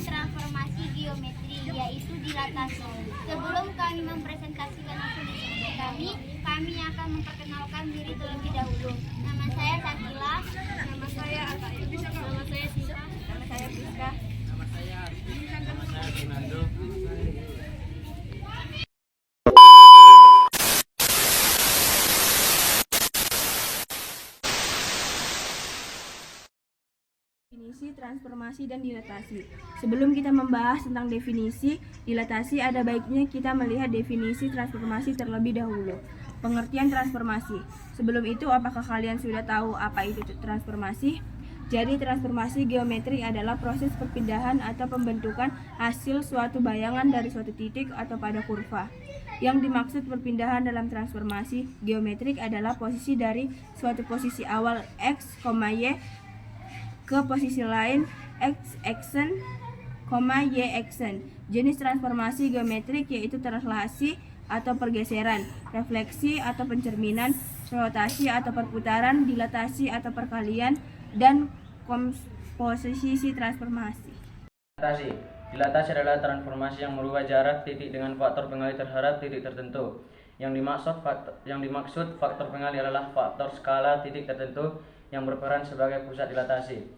transformasi geometri, yaitu dilatasi. Sebelum kami mempresentasikan hasil diskusi kami akan memperkenalkan diri terlebih dahulu. Nama saya Sakila. Nama saya Arta. Nama saya Sisa. Nama saya Priska. Nama saya Arfi. Nama saya Fernando. Definisi, transformasi, dan dilatasi. Sebelum kita membahas tentang definisi dilatasi, ada baiknya kita melihat definisi transformasi terlebih dahulu. Pengertian transformasi. Sebelum itu, apakah kalian sudah tahu apa itu transformasi? Jadi, transformasi geometrik adalah proses perpindahan atau pembentukan hasil suatu bayangan dari suatu titik atau pada kurva. Yang dimaksud perpindahan dalam transformasi geometrik adalah posisi dari suatu posisi awal x, y ke posisi lain x aksen, y aksen. Jenis transformasi geometrik yaitu translasi atau pergeseran, refleksi atau pencerminan, rotasi atau perputaran, dilatasi atau perkalian, dan komposisi transformasi. Dilatasi adalah transformasi yang merubah jarak titik dengan faktor pengalih terhadap titik tertentu. Yang dimaksud faktor pengalih adalah faktor skala titik tertentu yang berperan sebagai pusat dilatasi.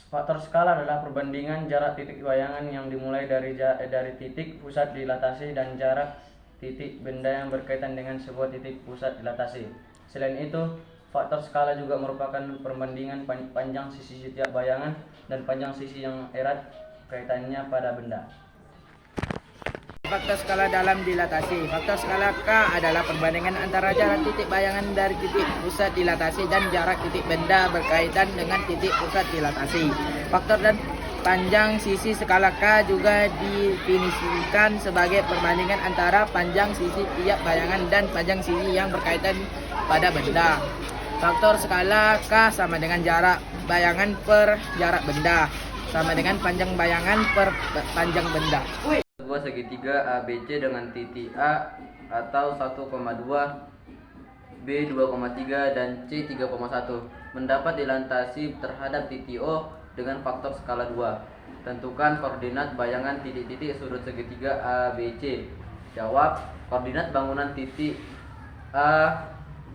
Faktor skala adalah perbandingan jarak titik bayangan yang dimulai dari titik pusat dilatasi dan jarak titik benda yang berkaitan dengan sebuah titik pusat dilatasi. Selain itu, faktor skala juga merupakan perbandingan panjang sisi setiap bayangan dan panjang sisi yang erat kaitannya pada benda. Faktor skala dalam dilatasi. Faktor skala K adalah perbandingan antara jarak titik bayangan dari titik pusat dilatasi dan jarak titik benda berkaitan dengan titik pusat dilatasi. Faktor dan panjang sisi skala K juga definisikan sebagai perbandingan antara panjang sisi tiap bayangan dan panjang sisi yang berkaitan pada benda. Faktor skala K sama dengan jarak bayangan per jarak benda, sama dengan panjang bayangan per panjang benda. Sebuah segitiga ABC dengan titik A atau 1,2, B 2,3 dan C 3,1 mendapat dilintasi terhadap titik O dengan faktor skala 2. Tentukan koordinat bayangan titik-titik sudut segitiga ABC. Jawab, koordinat bangunan titik A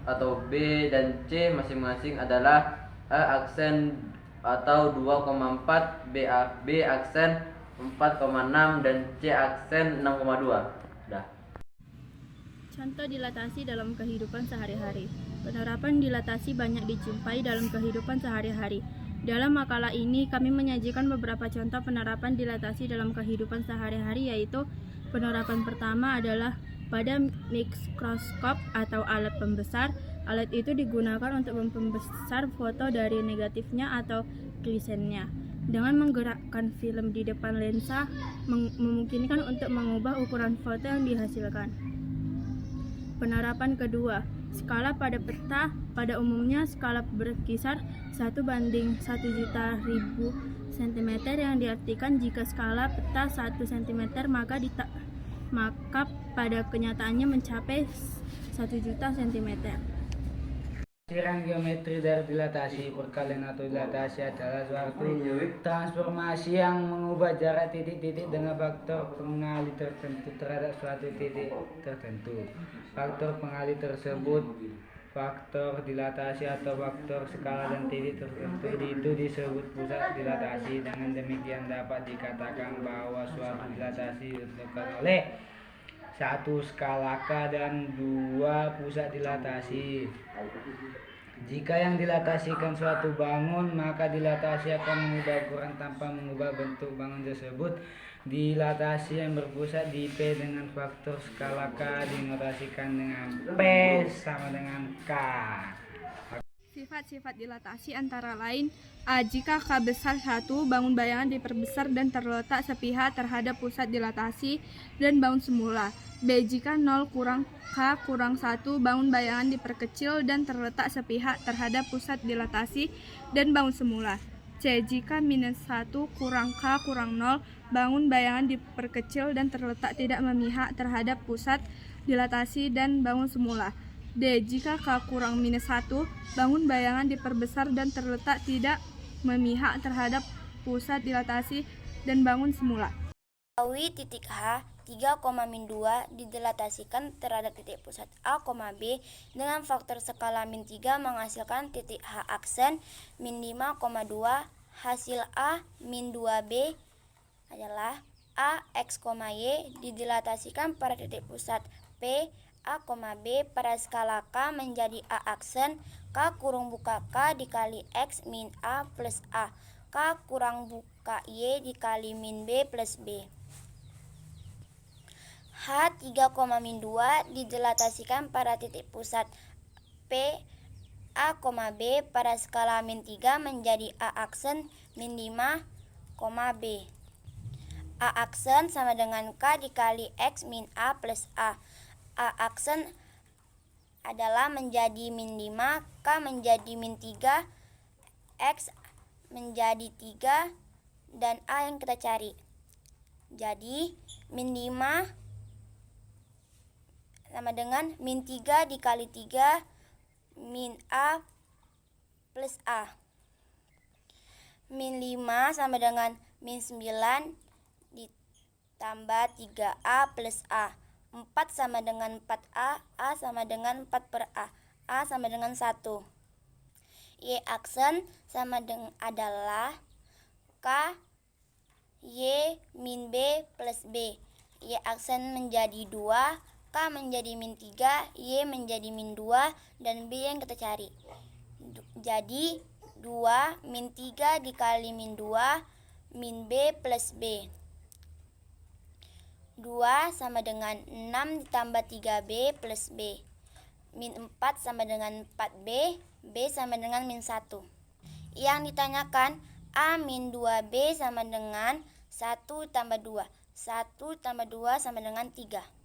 atau B dan C masing-masing adalah A aksen atau 2,4, B aksen 4,6 dan C aksen 6,2. Contoh dilatasi dalam kehidupan sehari-hari. Penerapan dilatasi banyak dijumpai dalam kehidupan sehari-hari. Dalam makalah ini kami menyajikan beberapa contoh penerapan dilatasi dalam kehidupan sehari-hari, yaitu penerapan pertama adalah pada mikroskop atau alat pembesar. Alat itu digunakan untuk membesar foto dari negatifnya atau glisennya. Dengan menggerakkan film di depan lensa, memungkinkan untuk mengubah ukuran foto yang dihasilkan. Penerapan kedua, skala pada peta. Pada umumnya skala berkisar 1/1.000.000 cm yang diartikan jika skala peta 1 cm maka pada kenyataannya mencapai 1.000.000 cm. Tafsiran geometri dari dilatasi. Perkalian atau dilatasi adalah suatu transformasi yang mengubah jarak titik-titik dengan faktor pengalih tertentu terhadap suatu titik tertentu. Faktor pengalih tersebut, faktor dilatasi atau faktor skala dan titik tertentu itu disebut pusat dilatasi. Dengan demikian dapat dikatakan bahwa suatu dilatasi ditentukan oleh 1 skala K dan 2 pusat dilatasi. Jika yang dilatasikan suatu bangun, maka dilatasi akan mengubah ukuran tanpa mengubah bentuk bangun tersebut. Dilatasi yang berpusat di P dengan faktor skala K dinotasikan dengan P sama dengan K. Sifat-sifat dilatasi antara lain: A. Jika K besar 1, bangun bayangan diperbesar dan terletak sepihak terhadap pusat dilatasi dan bangun semula. B. Jika 0 kurang K kurang 1, bangun bayangan diperkecil dan terletak sepihak terhadap pusat dilatasi dan bangun semula. C. Jika minus 1 kurang K kurang 0, bangun bayangan diperkecil dan terletak tidak memihak terhadap pusat dilatasi dan bangun semula. D. Jika K kurang minus 1, bangun bayangan diperbesar dan terletak tidak memihak terhadap pusat dilatasi dan bangun semula. Ketahui titik H 3,-2 didilatasikan terhadap titik pusat A, B dengan faktor skala min 3 menghasilkan titik H aksen min 5,2. Hasil A min 2B adalah A, X, Y didilatasikan pada titik pusat P, A, B pada skala K menjadi A aksen K kurung buka K dikali X min A plus A, K kurang buka Y dikali min B plus B. H 3,-2 didilatasikan pada titik pusat P, A, B pada skala min 3 menjadi A aksen min 5, B. A aksen sama dengan K dikali X min A plus A. A aksen adalah menjadi min 5, K menjadi min 3, X menjadi 3, dan A yang kita cari. Jadi min 5 sama dengan min 3 dikali 3 min A plus A. Min 5 sama dengan min 9 ditambah 3A plus A. 4 sama dengan 4A, A sama dengan 4 per A sama dengan 1. Y aksen sama dengan adalah K Y min B plus B. Y aksen menjadi 2, K menjadi min 3, Y menjadi min 2, dan B yang kita cari. Jadi 2 min 3 dikali min 2 min B plus B. 2 sama dengan 6 ditambah 3B plus B. Min 4 sama dengan 4B, B sama dengan min 1. Yang ditanyakan A min 2B sama dengan 1 tambah 2. 1 tambah 2 sama dengan 3.